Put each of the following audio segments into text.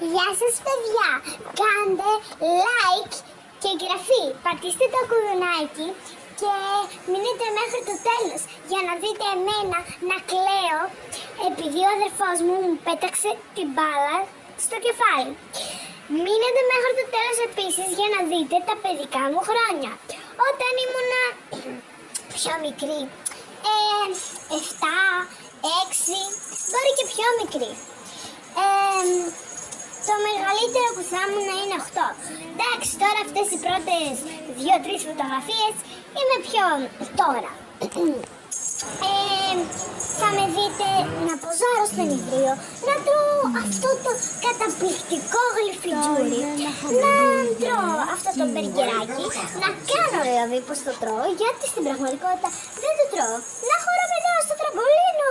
Γεια σας παιδιά, κάντε like και εγγραφή, πατήστε το κουδουνάκι και μείνετε μέχρι το τέλος για να δείτε εμένα να κλαίω επειδή ο αδερφός μου μου πέταξε την μπάλα στο κεφάλι. Μείνετε μέχρι το τέλος επίσης για να δείτε τα παιδικά μου χρόνια. Όταν ήμουνα πιο μικρή, 7, 6, μπορεί και πιο μικρή. Το μεγαλύτερο που θα ήμουν είναι 8. Εντάξει, τώρα αυτές οι πρώτες 2-3 φωτογραφίες είμαι πιο τώρα. Θα με δείτε να ποζάρω στον ιδρύο, να τρώω αυτό το καταπληκτικό γλυφιτζούρι, να τρώω αυτό το μπεργκεράκι, να κάνω δηλαδή πως το τρώω, γιατί στην πραγματικότητα δεν το τρώω, να χοροπηδάω στο τραμπολίνο,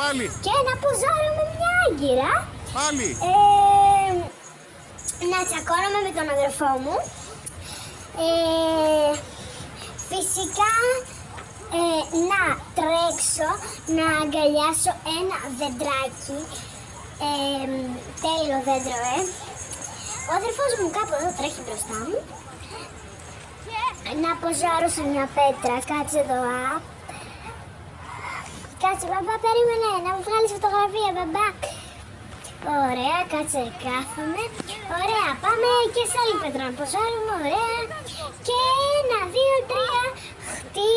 Πάλι. και να ποζάρω με μια άγκυρα. Πάλι. Να τσακώνομαι με τον αδερφό μου. Φυσικά να τρέξω, να αγκαλιάσω ένα δεντράκι. Τέλειο δέντρο, Ο αδερφός μου κάπου εδώ τρέχει μπροστά μου. Να ποζάρω σε μια πέτρα, κάτσε εδώ, Κάτσε, μπαμπά, περίμενε, να μου βγάλεις φωτογραφία, μπαμπά. Ωραία, κάτσε, κάθομαι. Ωραία, πάμε και σε άλλη πέτρα να ποζάρουμε, ωραία. Και 1, 2, 3, χτί.